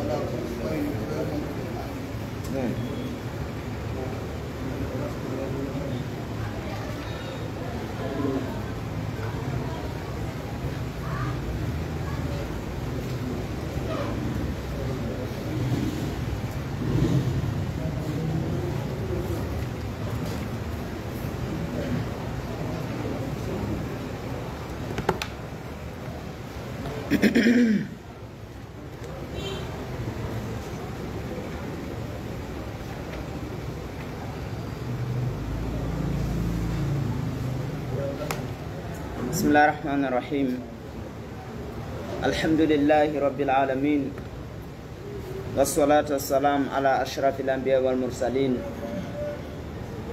بسم الله الرحمن الرحيم الحمد لله رب العالمين والصلاة والسلام على أشرف الأنبياء والمرسلين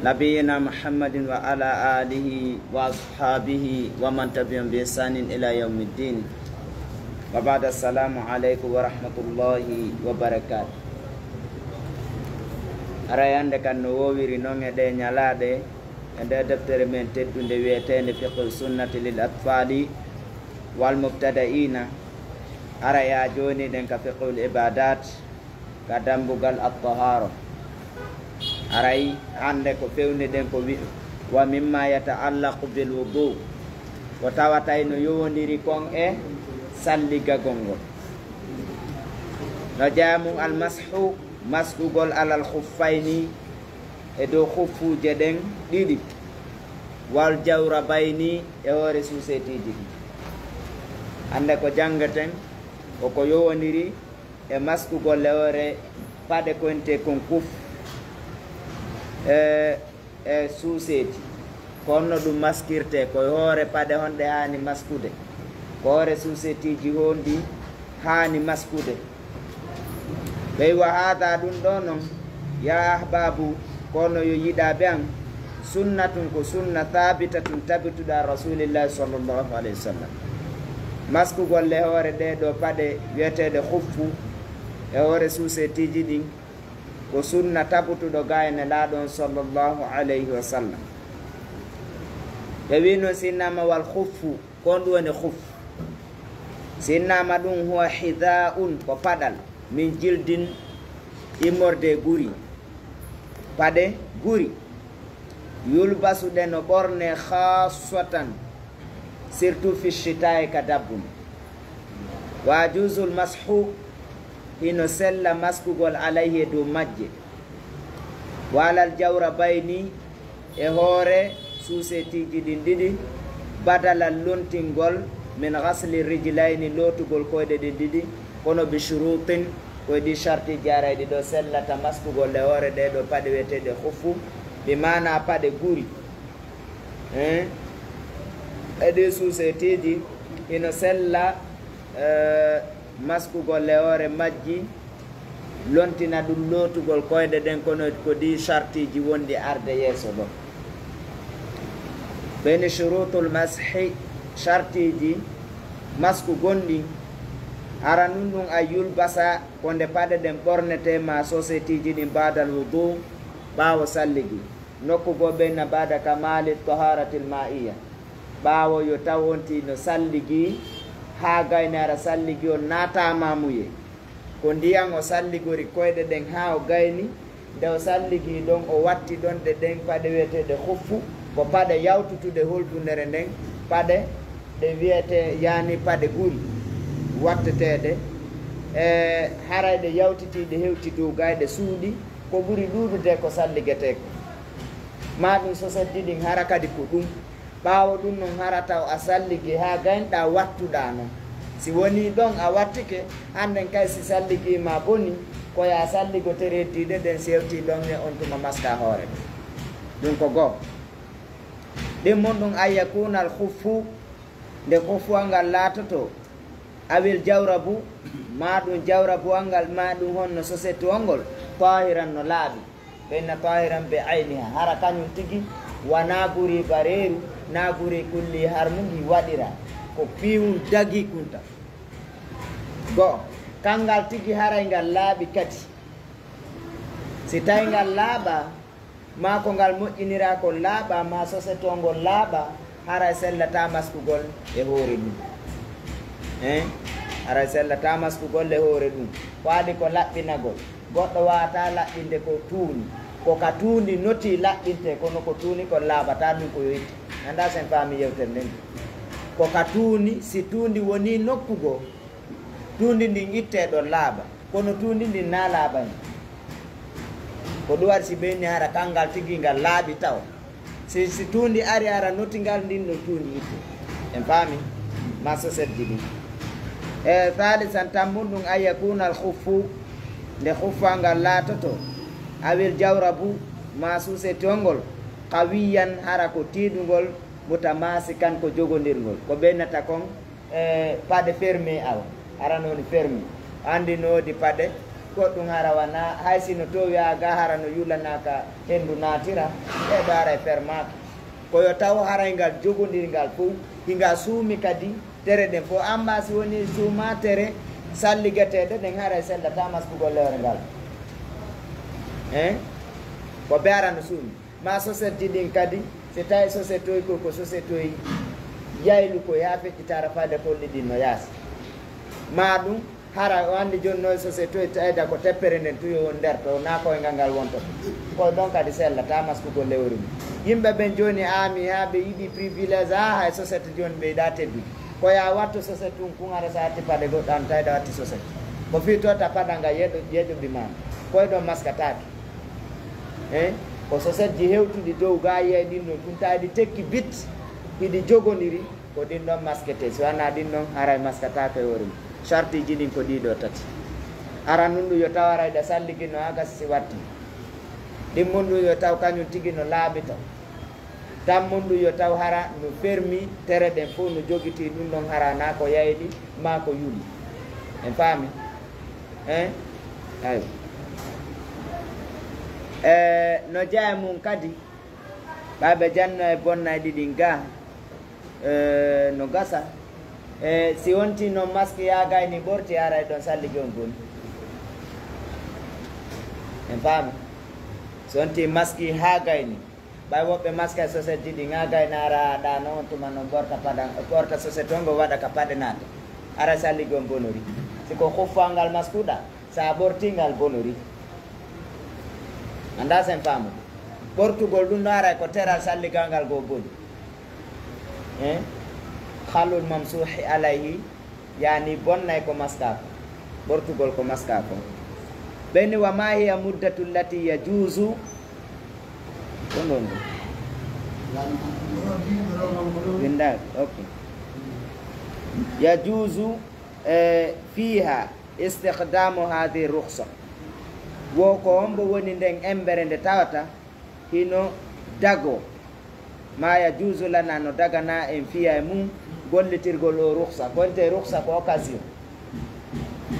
نبينا محمد وعلى آله وأصحابه ومن تبعهم بإحسان إلى يوم الدين وبعد السلام عليكم ورحمة الله وبركاته arayande kan no wowiri non e ɗe ñalaɗe e nde deftere men teddude wiyetende fiqhu sunnati lil atfali wal mubtada'ina araya joni ɗen ka fiqhul ibadat ka dambugal at-tahara aray hande ko fewni ɗen ko wi wa mimma yata'allaqu bil wudu ko tawatay no yowodiri kon e salligagol ngol no jamu al mashu masgugol alal khuffayni e dow huffuje ɗen ɗiɗi wal jawrabayni e hoore suusetiji ɗi hande ko janggaten koko yowodiri e maskugol e hoore paɗe konte kon kuf e suuseti konno ɗum maskirte ko hoore paɗe honɗe hani maskude ko hoore suusetiji honɗi hani maskude ɓey wa hada ɗum ɗo noon ya ahbabu kono yo yiɗaɓe an sunnatun ko sunna thabitatun tabituɗa rasulillahi sallllahu alayhi wa sallam maskugol e hoore ɗe ɗo paɗe wiyeteɗe huffu e hoore suusetiji ɗin ko sunna tabutuɗo gayne laaɗon sallllahu alayhi wa sallam ɓe wi noon sinnama wal huffu kon ɗum woni huffu sinnama ɗum huwa hida'un ko paɗal min jildin immorde guri paɗe guri yulbasuɗe no ɓorne khasatan surtout fi chitae ka dabbum wa jusul mashu hino sella maskugol alayhi e dow majje walal jawra bayni e hoore suusetiji ɗin ɗiɗi badalal lontingol min gasli rijlayni lootugol koyɗe ɗin ɗiɗi kono bi shurutin koye ɗi chartiji arayɗi ɗo sellata maskugol e hoore ɗe ɗo paɗe wiyeteɗe huffu ɓe mana paɗe guri e ɗi suusetiji ino sella maskugol e hoore majji lontina ɗum lootugol koyɗe ɗen kono ko ɗi chartiji wonɗi arde yeeso ɗo ɓeni shurutul mashi chartiji masku gonɗi ara nun ɗum a yulbasa konde paɗe ɗen ɓornete ma société ji ɗin badal wudu ɓaawo salligi nokkugo ɓenna bada kamali taharatil ma'iya ɓaawo yo taw wonti no salligi ha gayne ara salligi o natamamuye ko ndiyan o salligori koyɗe ɗen ha o gayni nde o salligi ɗon o watti ɗon ɗe ɗen paɗe wiyeteɗe huffu ko paɗe yawtutude holdudere nden paɗe ɗe wiyete yani paɗe guri watteteɗe e harayɗe yawtitiɗe hewti dow gayɗe suuɗi ko ɓuri ɗuɗude ko salligeteko ma ɗum soseddi ɗin hara kadi ko ɗum ɓaawo ɗum noon harata o a salligi ha gaynɗa wattuɗa noon si woni ɗon a wattike hannden kay si salligima boni koya salligo tereddiɗe ɗen sewti ɗon e on tuma maska hoore ɗum ko goo ɗimmon ɗum an yakuna al huffu nde huffuwal ngal laatoto awil jawrabu ma ɗum jawrabuwal ngal ma ɗum honno société wol ngol tahiran no laaɓi ɓenna tahiran be ayniha hara kañum tigi wana guri bareeru na guri kulli har mundi waɗira ko piwum dagi kunta go kangal tigi haray ngal laaɓi kadi si tawi ngal laaɓa ma ko ngal moƴƴinira ko laaɓa ma société ngol laaɓa haray sellata maskugol e hoore mum ara sellata masku golle hoore ɗum waɗi ko laɓɓinagol goɗɗo wata laɓɓinde ko tuuni ko ka tuuni noti laɓɓinte kono ko tuuni ko laaɓata ɗum ko yoyti anda sen faami yewtere nden ko ka tuuni si tuundi woni nokkugo tuundi ndin itte ɗo laaɓa kono tuundi ndin na laaɓani ko ɗum waɗi si ɓeyni hara kangal tigi ngal laaɓi taw si tuundi ari ara notingal ndin no tuundi itte en faami ma sosedji ɗi e thalisan tambun ɗum an yakuna al khuffu nde khuffangal laatoto awil jawrabu ma susetongol qawiyan hara ko tiiɗugol mutamasikan ko jogodirgol ko ɓeynata kon paɗe fermé awa aranoni fermé andi noodi paɗe goɗɗum hara wana hay sino to wiyaga hara no yulanaka hendu natira ɓeɗo ara e fermaka koyo taw haraygal jogodirgal fof hinga suumi kadi tere ɗen fof amba si woni suuma tere salligeteɗe ɗen hara e sellata maskugol lewre ngal ko ɓe arano suumi ma société ɗin kadi si tawi société oy ko société oy yaylu ko ya feƴƴitara fade kolli ɗin no yaasi ma ɗum hara wandi joni noy société oy tawida ko teppere nden tuyo won nder to na koyngal ngal wonto ko ɗon kadi sellata maskugol lewru mum yimɓe ɓen joni ami ha ɓe yiɗi privilège ha hay société joni ɓeyɗa teddude ko ya wattu société um kugara sa atti paɗe goɗɗo an tawida watti société ko fi tota paɗanga yeƴoɓi mama koyɗon maskatake ko société ji hewtuɗi dow ga yiye ɗin ɗon ɗum tawiɗi tekki bit hiɗi jogodiri ko ɗin ɗon maskete so wana ɗin ɗon haray maskatake yorim charte ji ɗin ko ɗiɗo tati ara nun ɗum yo taw arayɗa salligi no agasi si watti ɗin mum ɗum yo taw kañum tigui no laaɓi taw tan mum ɗum yo taw hara no fermi tere ɗen fof no joguiti ɗum ɗon hara na ko yayɗi ma ko yuuli en faami ayo no jeeya mum kadi ɓaɓe janno e bonnayɗi ɗin ga no gasa si wonti noon masque yagayni ɓorti ara e ɗon salligi on goni en faami so wonti masque ha gayni ɓay woɓɓe masque e société ɗi gagayni ara ɗano on tuma noon ɓorta paɗan ɓorta société on go waɗa ka paɗe nata ara salligi on bonori siko huffalngal maskuɗa sa ɓortingal bonori anda sen faamu ɓortugol ɗum ɗo ara ko teral salligal ngal go boni halul mamsuhi alayhi yani bonnay ko maska ko ɓortugol ko maska ko ɓeyni wa ma hiya muddatu llati yajuzu ɗon ɗon ɗo winda ok yajuzu fiha istikhdamu hadi rukhsa wo ko hombo woni nden embere nde tawata hino dago ma yajuzu lana no dagana en fiya e mum gollitirgol o rukhsa gonte rukhsa ko occasion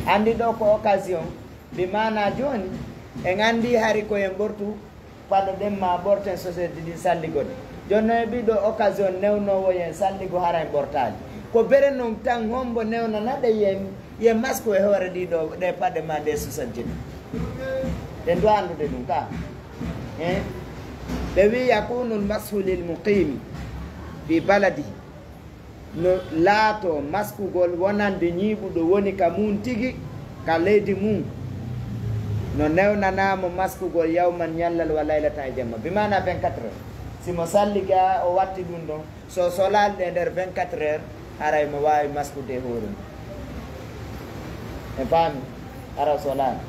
andi ɗo ko occasion bi mana joni en andi hari ko en ɓortu paɗo ɗen ma ɓorten société ɗi salligode joni noon ɓiɗo occasion newnowo yen salligo hara en ɓortali ko bere noon tan hombo newnanaɗe ye masque e hoore ɗiɗo ɗe paɗe ma nde société ɗe do andude ɗum ka ɓe wi yakunu lmashu lil muqimi fi baladi no laato maskugol wonande ñiiɓuɗo woni ka mum tigi ka leydi mum no newnanamo maskugol yawman ñallal wa laylata e jemma bimana 24 heures simo salliga o watti ɗum ɗon so solali ɗe nder 24 heures haray mo wawi maskude hoore mum en faami ara solani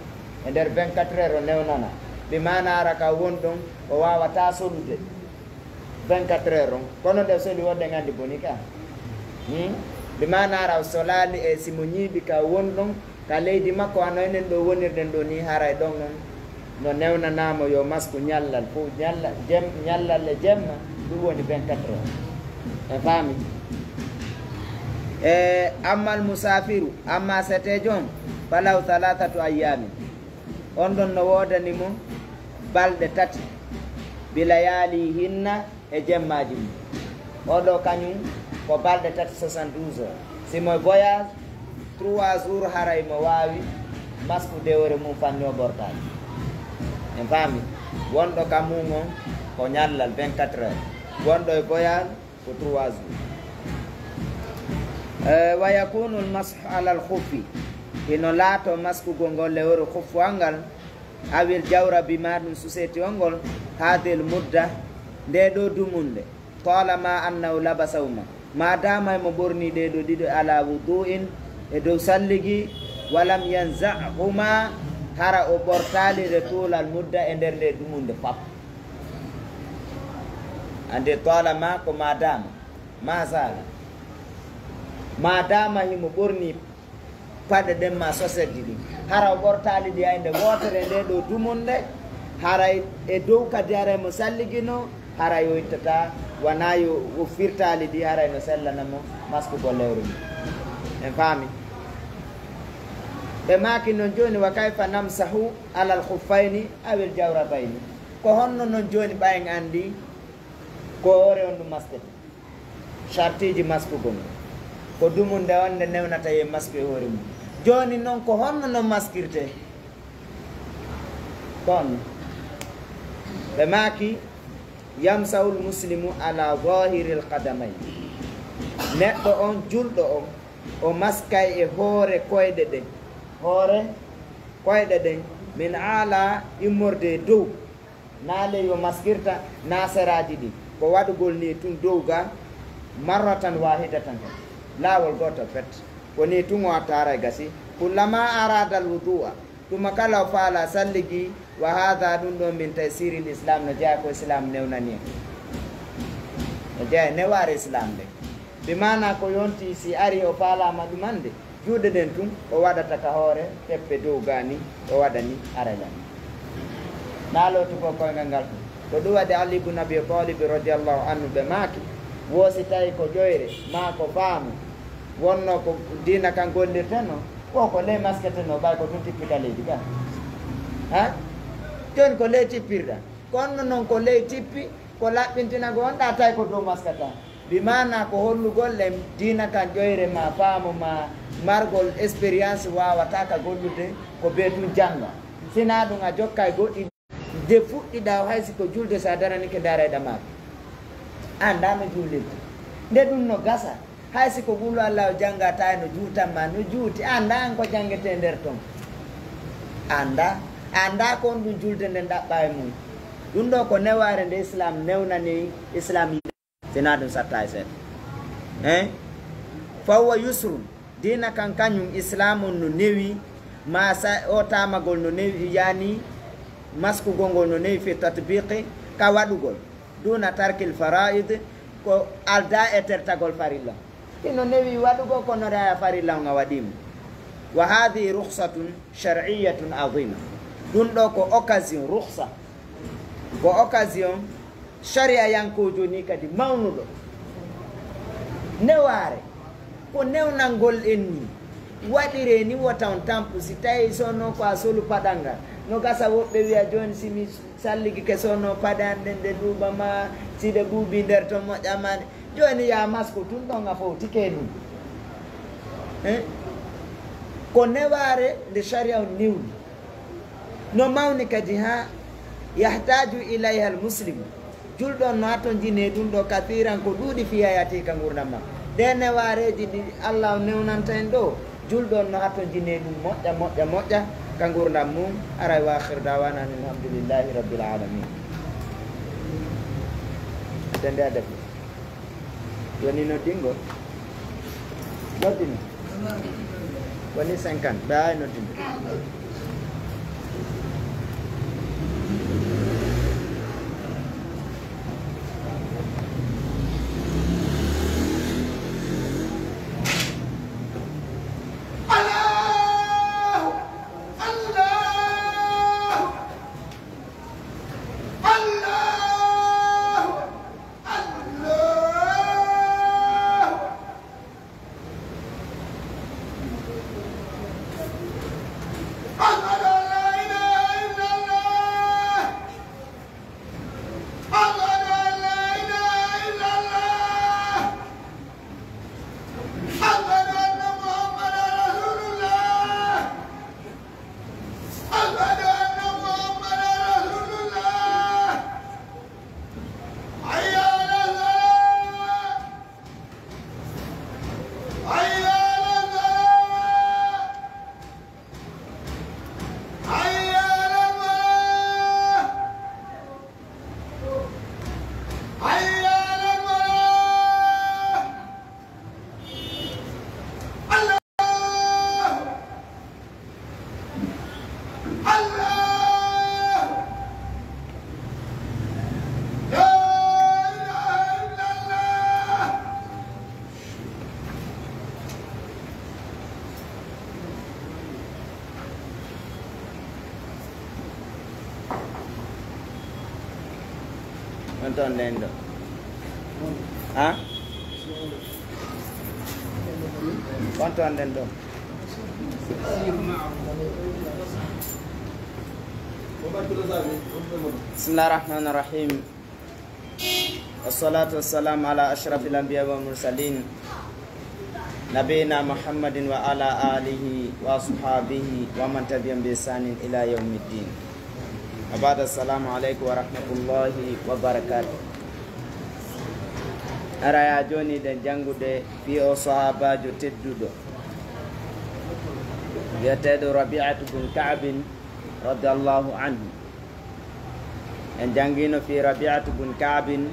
e nder 24 heures o newnana bimana ara ka won ɗon o wawata solude 24 heures on kono nde soli wonde gandi boni ka bimana ara solali e simo ñiiɓi ka won ɗon ka leydi makko ano enen ɗo wonirɗen ɗo ni haray ɗon noon no newnanamo yo masque ñallal fof ñallal e jemma ɗum woni 24 heures en faami ammal musafiru amma setejo on falaw 3 ayyamin on ɗon no wodani mum balɗe tati bilayali hinna e jemmaji mum oɗo kañum ko balɗe tati 72 heures simo voyage 3 jours haray mo wawi masque dewore mum fanno ɓortali en faami wonɗo ka mum on ko ñallal 24 heures wonɗo e voyage ko 3 jours wa yakunu almashu ala alkhuffi ino laato maskugol ngol lewru khuffu angal awil jawra bima ɗum suseti ongol hadil mudda nde ɗo dumunde talama annahu labasahuma ma dama mo ɓorni ɗe ɗo ɗiɗo ala wudu'in e dow salligi walam yanzahuma hara o ɓortalire tulal mudda e nder nde dumunde pap ande talama ko madama ma sala madama himo ɓorni paɗe ɗen ma soseddi ɗi hara o ɓortali ɗi hayde wotere nde ɗo dumunde haray e dow kadi haray mo salligino haray o ittata wona yo o firtali ɗi haray no sellanamo maskugol lewru ndi en faami ɓe maki noon joni wa kayfa namsahu alal khuffayni awil jawrabayni ko honno noon joni ɓayen andi ko hoore on ɗum maskete chartiji maskugol ko dumunde on nde newnata ye masque e hoore mum joni noon ko honno noon maskirte ko honno ɓe maki yamsahul muslimu ala zahiril qadamay neɗɗo on julɗo on o maskay e hoore koyɗe ɗen hoore koyɗe ɗen min ala immorde dow naale yo maskirta na seraji ɗi ko waɗugol ni tun dow ga marratan wahidatan tan laawol goto fet woni tun o attara gasi kullama arada alwudua tuma kala o faala salligi wa hada ɗum ɗo min taysiri l islam no jeeya ko islam newnani no jeeya neware islam nde ɓe mana ko yonti si ari o faalama ɗumande juuɗe ɗen tun o waɗata ka hoore teppe dow gani o waɗani aralani naalotu ko koyngal ngal ko ɗum waɗi ali ibnu abi talib radiallahu anhu ɓe maaki woosi tawi ko ƴoyre ma ko faamu wonno ko dina kan gollirteno ko ley masketeno ɓay ko tun tippita leydi ga ha joni ko ley tippirɗa konno noon ko ley tippi ko laɓɓintina ko wonɗa tawi ko dow maskata bi mana ko hollugol en dina kan ƴoyre ma faamu ma margol expérience wawata ka gollude ko be tun janga sina ɗum a jokka e goɗɗi de fuɗɗiɗa o haysi ko julde sa darani ke darayɗa maɓe anda no juulirta nde ɗum no gasa haysi ko ɓullo allah o jangga tawi no juutanma no juuti anda an ko jangete nder toon anda ko on ɗum julde nden ɗaɓɓa e mum ɗum ɗo ko neware nde islam newnani islam sina ɗum satta e seeɗa fawa yusrum dina kan kañum islamu no newi ma o tamagol no newi yani maskugol ngol no newi fi tatbiqi ka waɗugol duna tarkil faraid ko alda e tertagol farilla ino newi waɗugo kono reya farilla nga waɗima wa hadihi ruhsatun shar'iyatun azima ɗum ɗo ko occasion ruhsa ko occasion sharia yankojo ni kadi mawnuɗo neware ko newnalngol en ni waɗire ni wotawan tampu si tawi sonno ko a solu paɗal ngal no gasa woɓɓe wiya joni simi salligi ke sonno paɗe an ɗen ɗe ɗuɓama siɗe ɓuuɓi nder to moƴƴamade joni ya masko tun ɗon a fowti ke ɗum ko neware nde sharia on newni no mawni kadi ha yahtaju ilayha al muslimu julɗon no hatto jine ɗum ɗo kathiran ko ɗuuɗi fiyayati ka gurdam ma ɗe newareji ɗi allah o newnanta en ɗo julɗon no hatto jine ɗum moƴƴa ka gurdam mum aray wa akhir dawana alhamdulillahi rabbil alamin atende a defi woni noddingo noddino woni 50 ɓe ay noddino on ton nden ɗo ha on ton nden ɗo bismillah rahman rahim wassalatu wassalamu ala ashrafil anbiya wal mursalin nabiyina muhammadin wa ala alihi wa ashabihi wa man tabi'ahum bi ihsanin ila yaumiddin. Abada, assalamu alaikum wa rahmatullahi wa barakatuh. Araya joni den jangude fi o sahabajo tedduɗo wiyeteɗo Rabi'atu bun Ka'bin radiyallahu anhu. En jangino fi Rabi'atu bun Ka'bin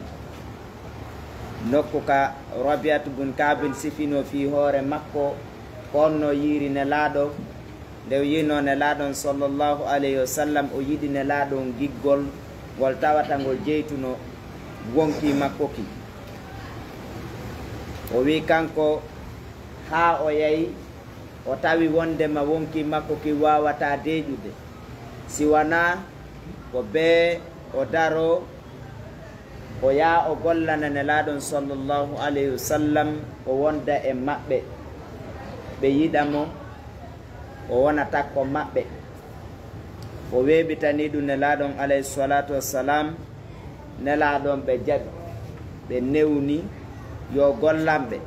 nokku ka Rabi'atu bun Ka'bin sifino fi hoore makko konno yiri nelaɗo nde yino nelaɗon sallallahu alayhi wa sallam o yiɗi nelaɗon giggol ngol tawata ngol jeytuno wonki makko ki. O wi kanko ha o yayi o tawi wondema wonki makko ki wawata deƴude si wana ko be o daro o yaa o gollana nelaɗon sallallahu alayhi wa sallam o wonda e maɓɓe ɓe yiɗamo o wona takko maɓɓe. O weɓitani ɗum nelaɗon alayhi salatu wassalam. Nelaɗon ɓe jaɓi ɓe newni yo gollamɓe.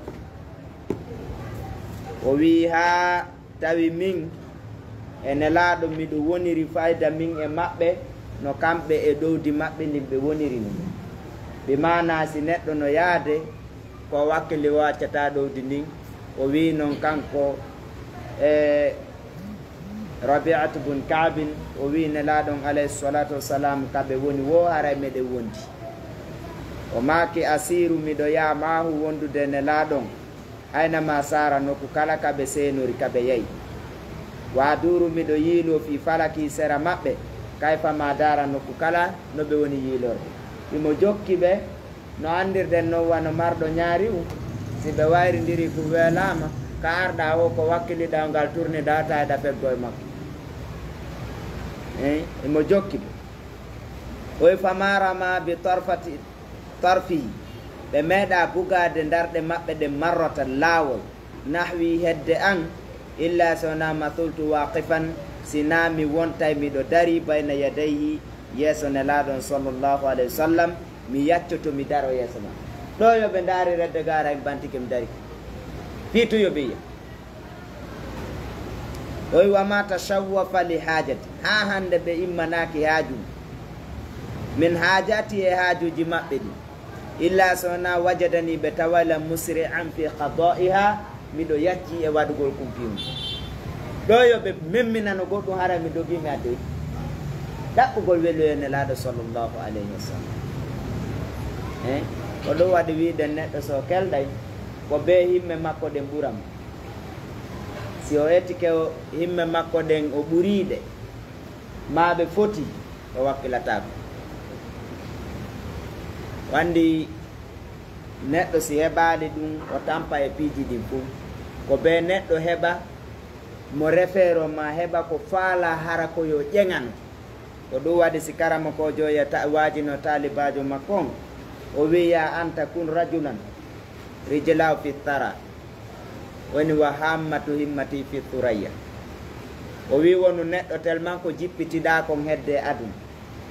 O wi ha tawi min e nelaɗo miɗo woniri fayda min e maɓɓe no kamɓe e ɗowdi maɓɓe ndin ɓe woniri ni. Ɓe mana si neɗɗo no yaade ko wakkili waccata ɗowdi ndin. O wi noon kanko Rabi'atu bun Ka'bin o wi nelaɗon alayhi salatu wassalam kaɓe woni wo haray meɗe wondi. O maki asiru miɗo yaa mahu wondude nelaɗon aynama sara nokku kala kaɓe senori kaɓe yayi. Waduru miɗo yiilo fi falaki sera maɓɓe kayfa ma dara nokku kala no ɓe woni yiilorde. Imo jokki ɓe no andirden non wano marɗo ñaari si ɓe wayridiri ko welama ka arɗa o ko wakkiliɗa ngal tourne data eɗa peggo e makko. Imo jokki ɓe oy famarama bi tarfi ɓe meeɗa bugade darɗe maɓɓe ɗe marrota laawol nahwi hedde an illa sona mathultu waqifan sina mi wontay miɗo dari bayna yadayhi yeeso nelaɗon sallllahu alayhi wa sallam mi yaccoto mi daro yeeso ma ɗo yoɓe daari redde gara en bantike mi dari fiitu yoɓe yiya oy wama tashawwafa li hajati ha hande ɓe immanaki haaju min hajati e haajuji maɓɓe ɗi illa sona wajadani ɓe tawala musri an fi qada'iha miɗo yacci e waɗugol kumpimu ɗo yoɓe memminano goɗɗum hara mi dogimi adde ɗaɓɓugol weloyo nelaɗo sallllahu alayhi wa sallam. Ko ɗum waɗi wiɗen neɗɗo so kelɗay ko be himme makko ɗen ɓuramo. Si o ettike himme makko ɗen o ɓuriɗe ma ɓe foti o wakkilatako. Wandi neɗɗo si heɓali ɗum o tampa e piiji ɗin fuu ko be neɗɗo heɓa mo refero ma heɓa ko faala hara ko yo ƴeŋan. Ko ɗum waɗi si karama ko joya wajino talibajo makko on o wiya anta kun rajulan rijlaw fi thara woni wa hammatu himmati fi thuraya. O wi wonu neɗɗo tellement ko jippitiɗa kon hedde aduna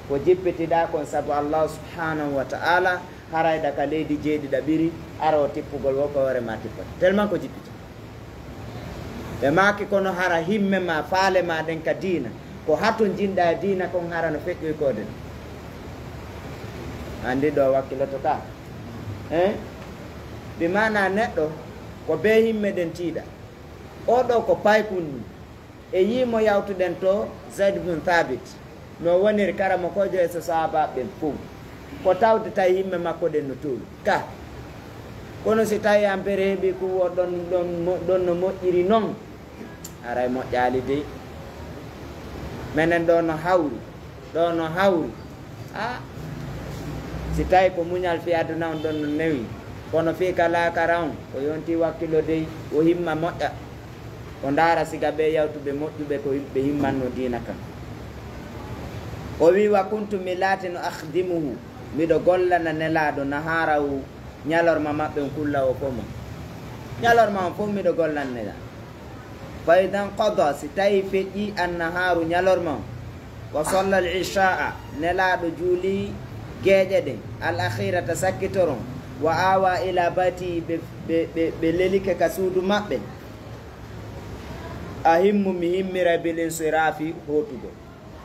ko jippitiɗa kon saabu Allah subhanahu wa ta'ala harayɗa ka leydi jeeɗiɗa ɓiri ara o tippugol wo ko hoorema tippata tellement ko jippita. Ɓe maki kono hara himme ma faale ma ɗen ka diina ko hatto jinɗa diina kon hara no feƴƴoy koden andi ɗo wakkiloto ka ɓe mana neɗɗo ko be himme ɗen tiiɗa oɗo ko paykunni e yimo yawtuɗen to Zaid bun Thabit no woniri karama kojo e so sahaba ɓen fof ko tawde tawi himme makko ɗen no towi ka kono si tawi ampere heeɓi kuwo ɗon no moƴƴiri noon aray moƴƴali dey menen ɗo no hawri si tawi ko muñal fi aduna on ɗon no newi kono fi kala kara on ko yonti wakkilo dey o himma moƴƴa o ndaara siga ɓe yawtuɓe moƴƴuɓe ko ɓe himmanno diina kan. O wi wa kuntu mi laati no akhdimuhu miɗo gollana nelaɗo naharawu ñalorma maɓɓe kulla o fof ma ñalorma on fof miɗo gollanneɗa fa idan qada si tawi feƴƴi annaharu ñalorma o wa solla al isha'a nelaɗo juuli geeƴe ɗen al akhirata sakkitoron wa awa ila bati ɓe lelike ka suudu maɓɓe a himmu mi himmira bil insirafi hotugo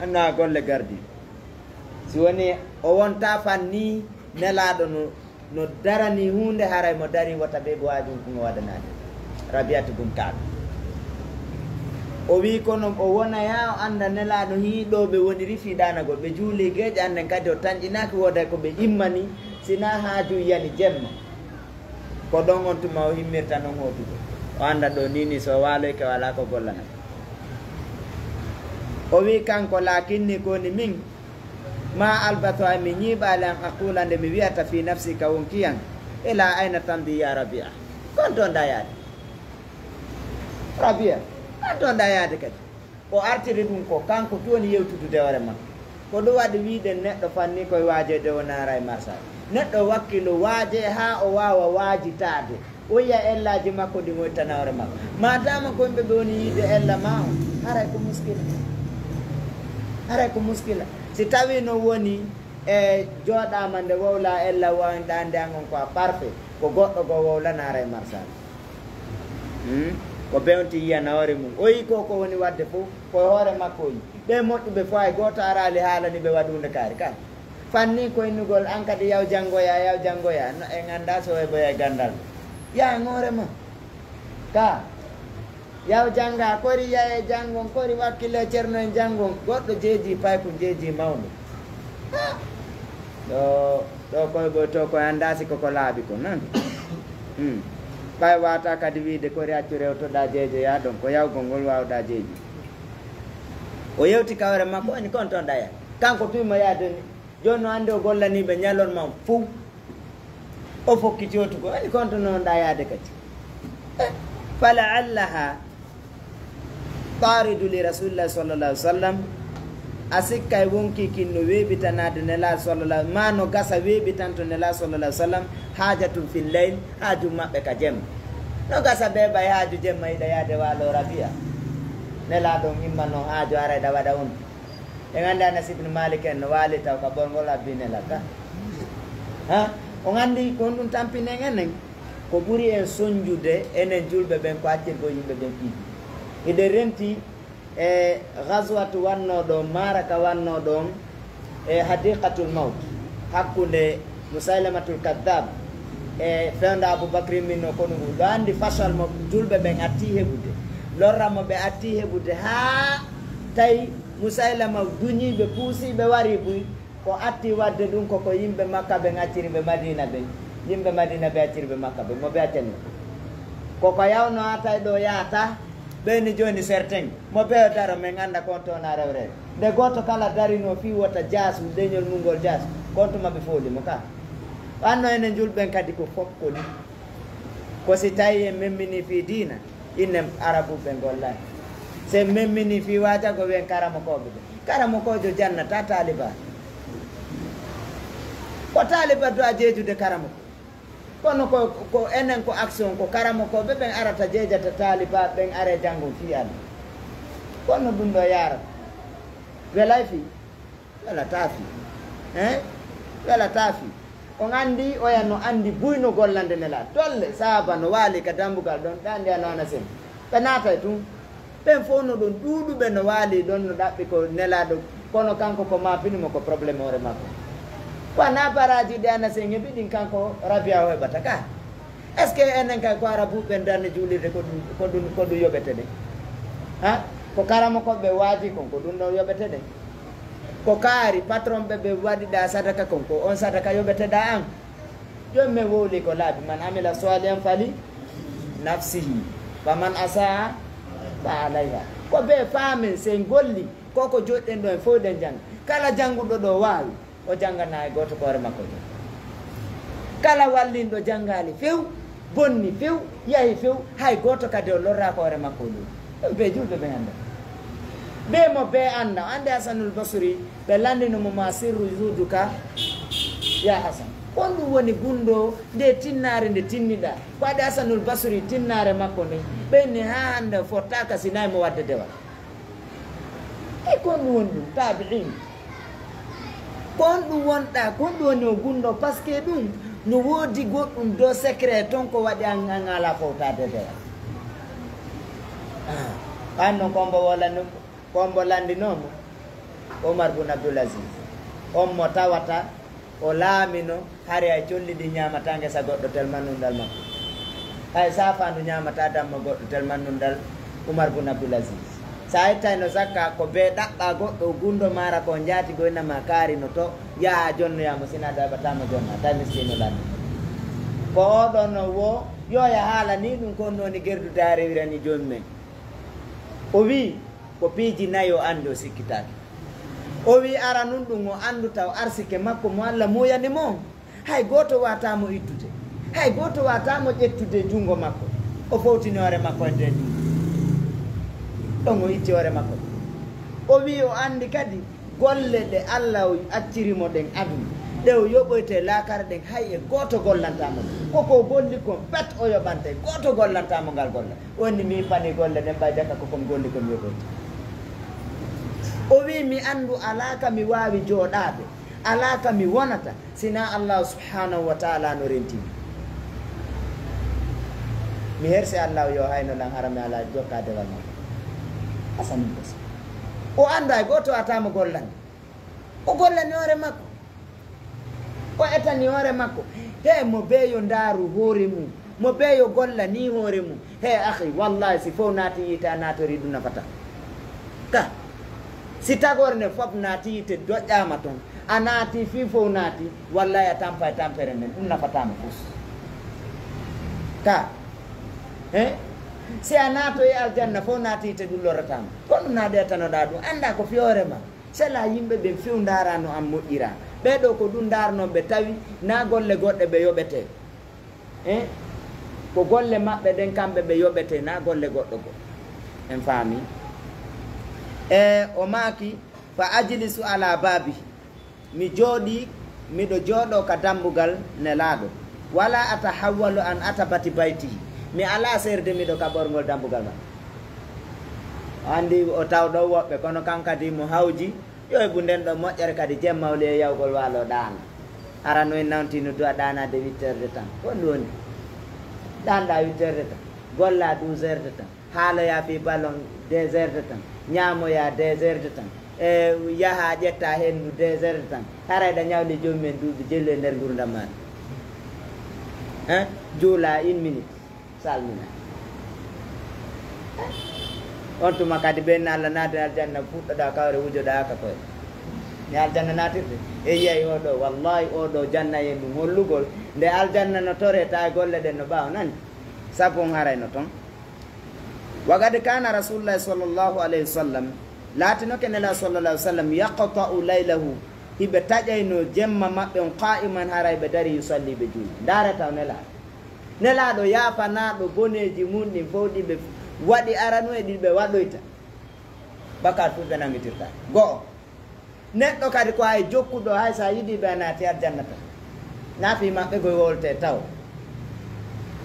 anna golle gardi si woni o wonta fanni nelaɗo no darani hunde haray mo dari wata ɓe wajum kumo waɗanade rabiatu gum kaɓe o wi kono o wona ya o anda nelaɗo hiiɗoɓe woni rifiɗanagol ɓe juuli gueƴe anden kadi o tanƴinaki woday koɓe immani sina haaju yani jemma ko ɗon on tuma o himmirta noon hotugo o anda ɗo nini so waloyke wala ko gollana o wi kanko lakinni koni min ma albato ami ñiɓale an aqula nde mi wiyata fi nafsi ka wonkiyan ila ayna tamdi ya rabia kon ton dayade rabia kon ton dayade kadi o artiri ɗum ko kanko toni yewtudude hoore makko ko ɗum waɗi wiide neɗɗo fanni koye waajede o naara e marsade neɗɗo wakkilo waaje ha o wawa waajitade o yiya ellaji makko ɗi moytana hoore makko madama koyɓe ɓe woni yiide ella ma o haray ko muskila haray ko muskila si tawi no woni e jooɗama nde wowla ella wawɗa nde an on ko a parfait ko goɗɗo go wowlanara e marsade ko bewti yiyana hoore mum o yi ko woni wadde fof koye hoore makko yi ɓe moƴƴuɓe fo hay goto arali haalani ɓe waɗa hunde kaari kay fanni koynugol an kadi yaw janggoya no e ganda so e ɓoya gandal ya hoore ma ka yaw jangga kori ya e jangon kori wakkille ceerno en jangon goɗɗo jeeji pay ko jeeji mawɗo ɗo koye ɓoy to koye andasi koko laaɓi ko nan ɓay wata kadi wiide kori accu rewtoɗa jeejo ya ɗon ko yawgol ngol wawɗa jeeji o yewti kawre makko woni kon toon ɗaya kanko tuymo yaadoni joni no ande o gollaniɓe ñalonma fof o fokkiti otugo woni kon to noon ɗayade kadi fala allaha taridu li rasulillahi sallallah alih w sallam a sikka e wonki kinno weeɓitanade nela sallallah ma no gasa weeɓitanto nela sallallah alih w sallam haajatum fil leyl haaju maɓɓe ka jemma no gasa ɓe ɓay haaju jemma yiɗa yaade waalo rabia nela ɗon himma no haaju arayɗa waɗa on e gandi Anas ibne Malik en no waali taw ka ɓorgol abbi nela ka ha o gandi kon ɗum tampinen enen ko ɓuri en soñjude enen julɓe ɓen ko accirgo yimɓe ɓen piiji ide renti e gaswatu wanno ɗon maraka wanno ɗon e hadiqatul maut hakkude musailamatul kadab e fewndo aboubacry min no kono ɗo andi fasal mo julɓe ɓen atti heɓude lorramo ɓe atti heɓude ha tawi musailama duñiɓe puusiɓe wari buy ko atti wadde ɗum koko yimɓe makka ɓe acciriɓe madina ɓen yimɓe madina ɓe acciriɓe makka ɓe moɓe accani koko yawno ha tawi ɗo yaata ɓeyni joni certain mo ɓeyo daro min anda kon tona rewrede nde goto kala darino fi wota jasu deñol mungol jasu konto maɓe folimo ka wanno enen julɓen kadi ko fokkoli ko si tawi en memmini fi dina inne arabuɓe gollani se memmini fi wajago wen karamokoɓe ɓe karamokojo jannata taliba ko taliba do a jeejude karamoko kono ko enen ko action ko karamokoɓe ɓen arata jeejata taliba ɓen are janggo fi Allah kono ɗum ɗo yarata welay fi welata fi welata fi on andi oya no andi buyno gollande nela tolle sahaba no waali ka dambugal ɗon ɓe andi ano ana sen ɓe naatay tun ɓen fof no ɗon ɗuuɗuɓe no waali ɗon no ɗaɓɓi ko nelaɗo kono kanko ko mapinimo ko probléme hoore makko ko na baraji ɗi ana sen heɓi ɗin kanko rabia o heɓata ka est ce que enen kay ko ara buɓɓen darde juulirde ko ɗum yoɓete ɗen ha ko karamokoɓe waaji kon ko ɗum ɗon yoɓete ɗen ko kaari patron ɓe waɗiɗa sadaka kon ko on sadaka yoɓeteɗa an joni min wowli ko laabi man amila salihan fali nafsihi faman asaa fa alayha ko ɓe faamen sen golli koko joɗɗen ɗo en fof ɗen jangga kala jannguɗo ɗo waawi o janggana e goto ko hoore makko jo kala wallinɗo janngali few bonni few yahi few hay goto kadi o lorra ko hoore makko ɗum ɗum ɓe julɓe ɓe anda ɓe mo ɓe anda ande Hasanul Basri ɓe landinomo ma sirru juduka ya Hasan on ɗum woni gundo nde tinnare nde tinniɗa ko waɗi Hasanul Basri tinnare makko nde ɓeyni ha hande fottaka sinayi mo wadde dewal e kon ɗum woni ɗum tabi'in kon ɗum wonɗa kon ɗum woni o gundo par ce que ɗum no woodi goɗɗum do secret ton ko waɗi an ala fowtade dewal an noon kombo landinomo Omar bun Abdul Aziz on mo tawata o laamino hari ay colliɗi ñamata ngesa goɗɗo tel mannundal makko hay safandu ñamata damma goɗɗo tel mannundal Umar bun Abdul Aziz sa ittayno sakka ko be ɗaɓɓa goɗɗo gundo mara ko jaati goynama kaarino to yaha jonnoyamo sina daɓatamo jonna taw miskino landi ko oɗon no wo yoya haala ni ɗum kon noni gerdude ha rewirani joni men o wi ko piiji nayi o andi o sikkitaki o wi ara nun ɗum o andu taw arsike makko mo Allah moyani mo hay goto watamo ittude hay goto watamo ƴettude jungo makko o fowtini hoore makko e nder jungo ɗon o itti hoore makko o wi o andi kadi golle ɗe Allah o accirimo ɗen aduna ɗe o yoɓoyte laakare ɗen hay e goto gollantamo koko golli kon pet o yoɓante goto gollantamo ngal golle wonni mi pani golle ɗen ɓay jakka kokomi golli komi yoɓoyte o wi mi andu alaka mi wawi jooɗaɓe alaka mi wonata sina Allah subhanahu wa ta'ala no rentimi mi hersi Allah yo hayno lan harami ala jokkadewal makko Hasanul Basri o anda e goto atamo gollande o gollani hoore makko o etani hoore makko he mo beeyo ndaaru hoore mum mo beeyo golla ni hoore mum he akhi wallahi si fof naati yiite a naatori ɗum nafata ka si tagore nde fof naati yiite doƴƴama toon a naati fi fof naati wallahi a tampa e tampere nden ɗum nafatama fus ka he si a naato e aljanna fof naati yiite ɗum lorratama kono ɗum naade tanoɗa ɗum anda ko fiyorema sela yimɓe ɓe few darano am moƴƴira ɓeɗo ko ɗum darnoɓe tawi na golle goɗɗe ɓe yoɓete e ko golle maɓɓe ɗen kamɓe ɓe yoɓete na golle goɗɗo go en faami e o maaki fa ajlisu ala babi mi jooɗi miɗo jooɗo ka dambugal nelaɗo wala atahawwalu an atabati baytihi mi ala serde miɗo ka ɓorgol dambugal ma andi o taw ɗo woɓɓe kono kankadi mo hawji yo bu nden ɗo moƴƴere kadi jemmawle e yawgol waalo ɗaana arano en nawtino duwa ɗanade 8 heures de temps kon woni ɗanɗa 8 heures de temps golla 12 heures de temps haaloya fi ballon 2 heures de temps ñaamoya 2 heures de temps e yaha ƴetta hendu 2 heures de temps harayɗa ñawde jomumen duuɓi jellu e nder gurdam maɗa juula 1 minute salmina on tuma kadi ɓen Allah naade aljanna fuɗɗoɗa kawre wujoɗa haka koye mi aljanna natirde e yiyay oɗo wallahi oɗo janna yen ɗum hollugol nde aljanna no toreta e golle ɗen no ɓaawa nani sabu on harayno toon wagade kana rasulullahi sallllahu alayhi wa sallam laatinoke nela sallallah alih w sallam yaqta'u laylahu hiɓe taƴayno jemma maɓɓe on qa'iman haray ɓe dari yusalli ɓe juuli daretaw nelaɗo yaafanaɗo boneji mum ɗin fof ɗiɓe waɗi aranu e ɗiɓe waɗoyta bakkat fu ɓe nangitirta go'o neɗɗo kadi ko hay jokkuɗo hay sa yiɗi ɓe a naati aljanna tan naafi maɓɓe koye wolte taw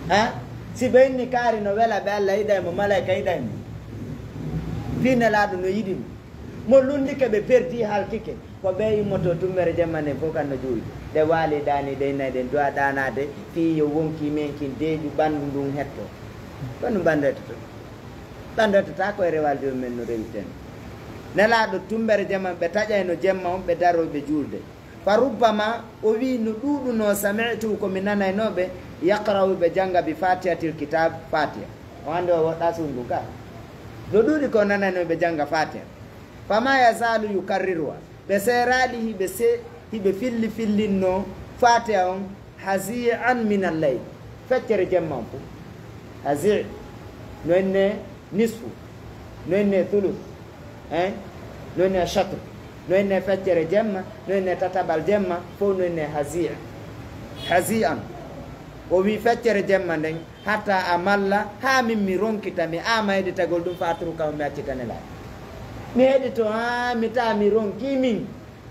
ha si ɓe inni kaari no wela ɓe Allah yiɗaymo malayka yiɗaymo fi nelaɗo no yiɗimo mo lundike ɓe perdi halkike ko ɓe immoto tummere jemmane fof kan no juuɗi ɗe waali ɗani ɗe nayi ɗen duwa ɗanade fi yo wonki men kin deeƴu ɓanndu ndun hetto ɗon no ɓandoytoto ɓandoytota koye rewal jomumen no rewiten nelaɗo tumbere jemma ɓe taƴayno jemma on ɓe daroɓe juulde fa rubbama o wi no ɗuɗuno sami'tu komi nanaynoɓe yaqra'u ɓe janga bi fatihatil kitab fatiha o hande o woɗɗa sungu ka no ɗuuɗi ko nanaynoɓe janga fatiha fama yazalu yukarriruha ɓe serali hiɓe fillinno fatiha on hasi'an min alleyl feccere jemma on fof hasi' no enne nisfu no enne thuluth no enne chatre no enne feccere jemma no enne tatabal jemma fof no enne hasi'an o wi feccere jemma nden hatta a malla ha min mi ronkita mi ama heɗitagol ɗum faturu kam mi accitanelaɗo mi heɗito ha mi tawa mi ronki min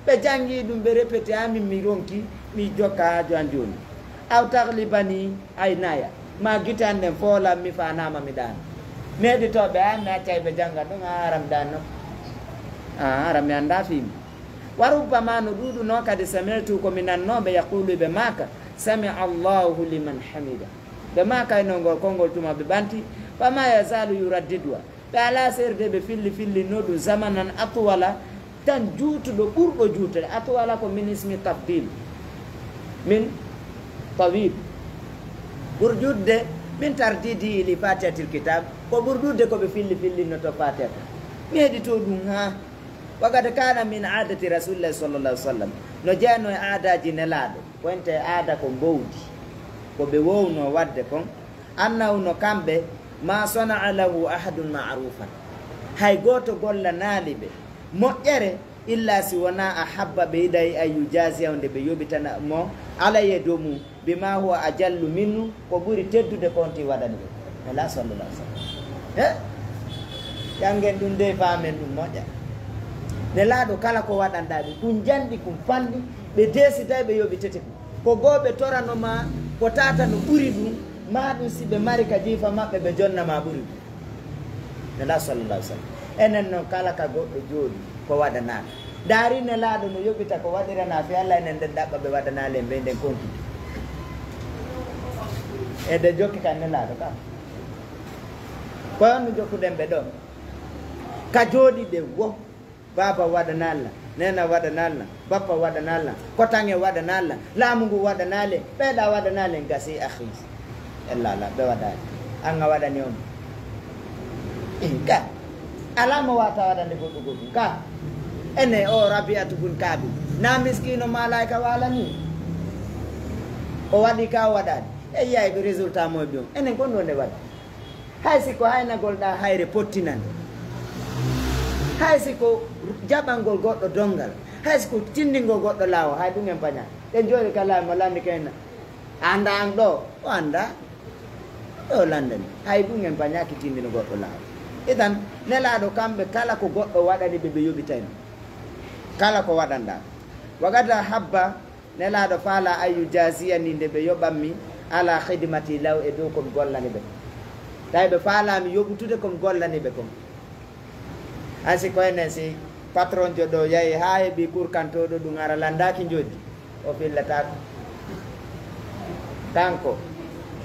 ɓe jangi ɗum ɓe répété ha min mi ronki mi jokka jon joni aw taglibani aynaya ma gitande fola mi fanama mi dan medi toɓe a mi accay ɓe jangga ɗum a aram danno a ara mi anda fimi warubbama no ɗuɗuno kadi samirtu komi nannoɓe yaqulu ɓe maka sami allahu liman hamida ɓe maka enogol konngol tuma ɓe ɓanti fama yazalu yuraddidwa ɓe ala serde ɓe filli no ɗum zamanan atwala tan juutuɗo ɓurɗo juutede atwala ko min ismi tabdil min tawil ɓur jutde min tardidi li fatihatil kitab ko ɓurɗude koɓe fillinno to fatiha mi heɗito ɗum ha wakati kana min adati rasulillahi sallallahu sallam no jeeyno e aadaji nelaɗo wonte aada ko mbowdi koɓe wowno wadde kon annawno kamɓe ma sonaa lahu ahadun ma'rufan hay goto gollanaali ɓe moƴƴere illa si wona a habba ɓe yiɗay a yujasiya nde ɓe yoɓitana mo alaye dow mum bima huwa ajallu minnu ko ɓuri teddude konti waɗani ɓe ala sallallah sallam e ƴangen ɗum nde famen ɗum moƴƴa nelaaɗo kala ko waɗanɗa ɗum ɗum janɗi kum fanɗi ɓe desiday ɓe yoɓitete ɗum ko goɓe toranoma ko tata no ɓuri ɗum ma ɗum si ɓe mari ka jiifa maɓɓe ɓe jonnama ɓuri ɗum nela sallallah sallam enen noon kala ka goɗɗo jooɗi ko waɗanaɗo daari nelaaɗo no yoɓita ko waɗirana fi allah enen nden ɗaɓɓa ɓe waɗanale mbe nden kontude e de jokki ka nelaaɗo kam koyon no jokkuɗen ɓe ɗo ka jooɗiɗe wo baba waɗanalla nena waɗanalla bappa waɗanalla kotange waɗanalla laamu ngu waɗanale ɓeeɗa waɗanale gasi ahi ellala ɓe waɗani anga waɗani on ka alama wata waɗande goɗɗo goɗɗum ka ene o rabiatu bun kaabi na miskino malayka walani o waɗi ka o waɗani e yiyayɓe résultat moƴƴi on enen gonɗo nde waɗa hay siko haynagolɗa hayre pottinande hay siko jaɓangol goɗɗo dongal hay siko tindingol goɗɗo laawo hay ɗum en paña ɗen jooɗi ka laawi mo landi kayna anda an ɗo o anda ɗo landani hay ɗum en pañaki tindino goɗɗo laawo idan nelaɗo kamɓe kala ko goɗɗo waɗani ɓe ɓe yoɓitayno kala ko waɗanɗa wagata habba nelaɗo faala ayu jasiyani nde ɓe yoɓanmi ala hidmati law e dow komi gollani ɓe tawi ɓe faalami yoɓutude komi gollani ɓe kon hay si koyenen si patron jo ɗo yahi ha heeɓi courkantoɗo ɗum ara landaki joddi o fillatako kanko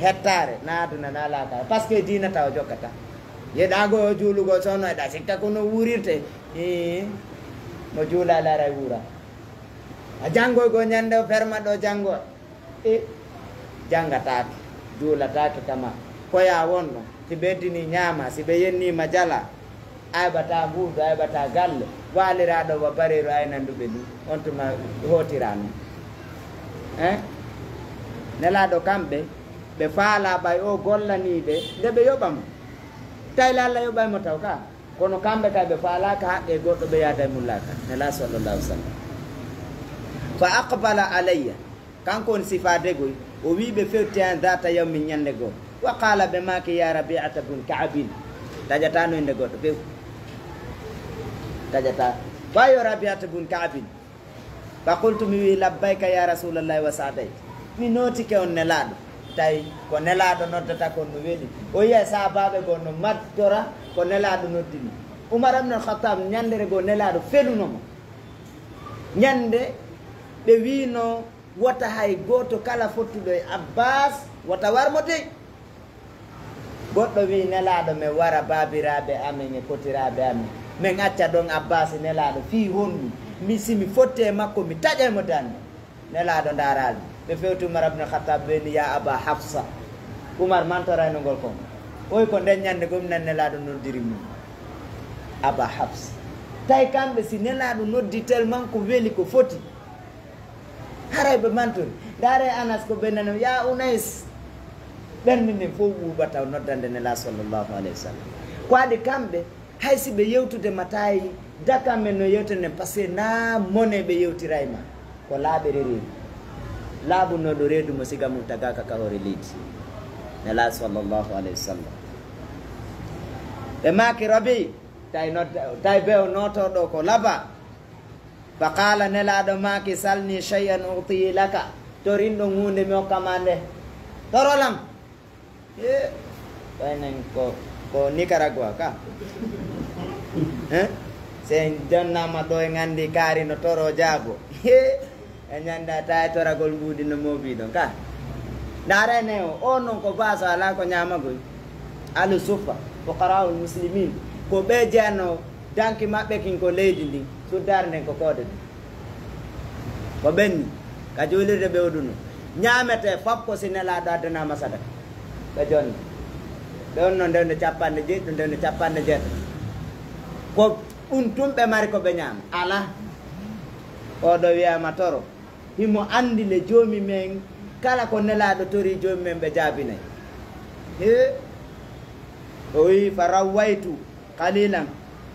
hettare na aduna na laaka par ce que dinata o jokkata yeɗago o juulugo sowno eɗa sikka kono wurirte mo juula lara e wuura a janggoygo ñande o ferma ɗo janggo e jangatake juulatake kama koya wonno si ɓeddini ñaama si ɓe yennima jala aybata mbuudu aybata galle waliraɗo wa bariru aynanduɓe ɗum on tuma hotirano nelaɗo kamɓe ɓe faala ɓay o gollaniɓe nde ɓe yoɓamo tawle allah yoɓaymo taw ka kono kamɓe kay ɓe faalaka haqqe goɗɗo ɓe yaada e mullaka nela sallallah sallam fa aqbala alayya kanko on sifadegoy o wiɓe fewti hen data yawmin ñande goo wa qala ɓe maki ya rabiata bun kaabin taƴata noyde goɗɗo few taƴata wayo rabiata bun kaabin fa qultu mi wi labbayka ya rasulallahi wa sadayt mi notike on nelaɗo tawi ko nelaɗo noddata kon no weeli o yiya sahabaɓe goo no mattora ko nelaɗo noddini oumar ibn al-khattab ñandere goo nelaɗo felunomo ñande ɓe wino wota hay goto kala fottuɗo e abbas wota warmo dey goɗɗo wi nelaɗo min wara babiraɓe amen e potiraɓe amen min acca ɗon abbas nelaɗo fi honɗum mi simi fotte e makko mi taƴaymo dande nelaɗo darali ɓe fewti oumar ibn al-khattab ɓeni ya aba hafsa oumar mantorayno ngol kon oy ko nden ñande gom nan nelaɗo noddiri mum aba hafsa tawi kamɓe si nelaɗo noddi tellement ko weeli ko foti haray ɓe mantori dare anas ko ɓe nano ya unais ɓernde nden fof ɓuuɓata noddande nela sallllahu alayhi wa sallam ko adi kamɓe hay si ɓe yewtude ma tawi dakam men no yewtere nden par ce que na mone ɓe yewtira e ma ko laaɓere reedu laaɓunoɗo reedu mo siga mum tagaka ka hoore leydi nela sallllahu alayhi wa sallam ɓe maki rabi tawi be o notoɗo ko laba fa qala nelaɗo maki salni cheyan utiyi laka torin ɗo hunde mi hokkamande torolam ɓaynen ko Nicaragua ka sen jonnama ɗo e gandi kaari no toro jaago e ñanda ta e toragol mbuudi no moobi ɗon ka darene o non ko baso ala ko ñamagoy alu sufa fuqaraul muslimin ko ɓe jeerno danki maɓɓe kin ko leydi ndin suddare nden ko koode ɗum ko ɓenni ka julirde ɓewduno ñamete fappo si nelaɗo addanama sadaka ɓe jonni ɓe on no ndewde capanɗe jeeɗiɗo ndewde capanɗe jeetati ko ɗum tum ɓe mari ko ɓe ñaama ala oɗo wiyama toro himo andi le joomi men kala ko nelaɗo tori joomi men ɓe jaabinayi o wi fa rawwaytu qalilan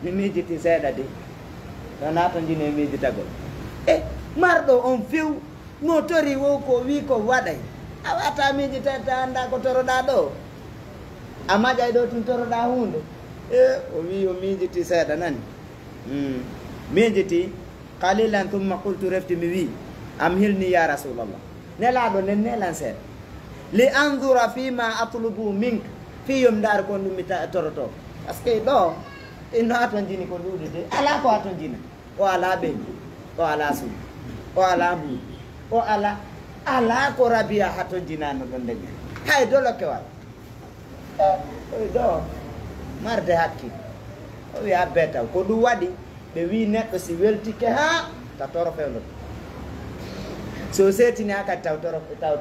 mi miijiti seeɗa de to nato jine miijitagol marɗo on few no tori wo ko wi ko waɗay a wata miijitata anda ko toroɗa ɗo a maƴay ɗo tun toroɗa hunde o wi o miijiti seeɗa nani miijiti qalilan tumma qultu refti mi wi am hilni ya rasulallah nelaɗo nen nelan seeɗa li andura fima atlubu minka fiyom ndaari kon ɗum mi toroto par ce que ɗo inno aton jini ko ɗuuɗi de ala ko aton jina o ala ɓeñi o ala suuɗi o ala mbuuɗi o ala ko rabiya haton jinano ɗon ndege hay doloke wat oy ɗo marde hakkille o wi abbe taw ko ɗum waɗi ɓe wi neɗɗo si weltike ha ta toro fewnoto so setini ha kadi taw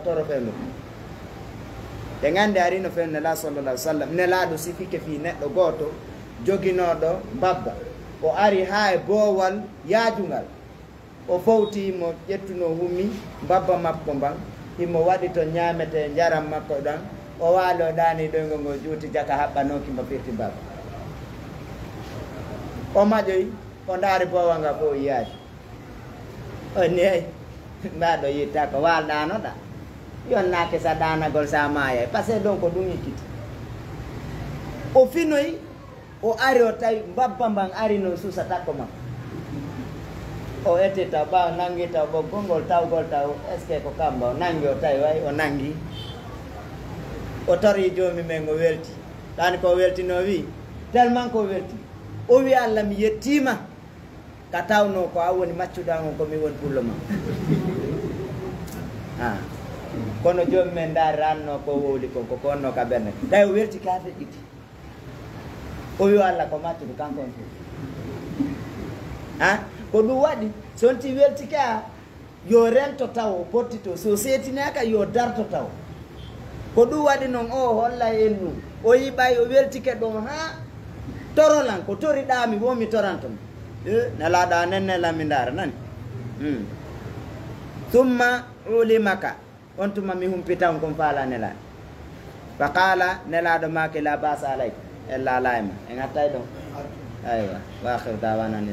toro fewnoto ɓe gandi arino fen nela sallallah sallam nelaɗo sifike fi neɗɗo goto joginoɗo mbabba o ari ha e boowal yaajungal o fawti mo ƴettuno hummi mbabba makko mban himo waɗi to ñamete jaram makko ɗan o waali o ɗani ɗoygo ngo juuti jaka haɓɓanoki mbo firti mbabba o maƴoy o ndaari boowal nga fo o yiyaaji o neyi mbaɗo yitta ko walɗanoɗa yonnake sa ɗanagol sa maaya par ce que ɗon ko ɗum ikkiti o finoyi o ari o tawi mbabba mban ari no suusa takko makko o eti taw ɓawa nangi taw ɓoggol ngol tawgol taw est ce que ko kamba o nangi o tawi way o nangi o tori joomi men o welti tani ko weltino wi tellement ko welti o wi Allah mi yettima ka tawno ko a woni maccuɗa on komi woni pullo ma kono joomi men ndaari ranno ko wowli ko ko konno ka ɓerne tawi o welti ka feƴƴiti o wi Allah ko maccuɗo kankon fof ko ɗum waɗi sonti weltike a yo rento taw o pottito so seetinaka yo darto taw ko ɗum waɗi noon o holla en ɗum o yiɓay o weltike ɗon ha torolan ko toriɗami wo mi torantoma nelaɗa nennelan mi ndaara nani summa ulimaka on tuma mi humpitan kon faala nelaɗo fa qala nelaɗo make la basa alayka ella layma en attay ɗon aywa wa akhir dawana ni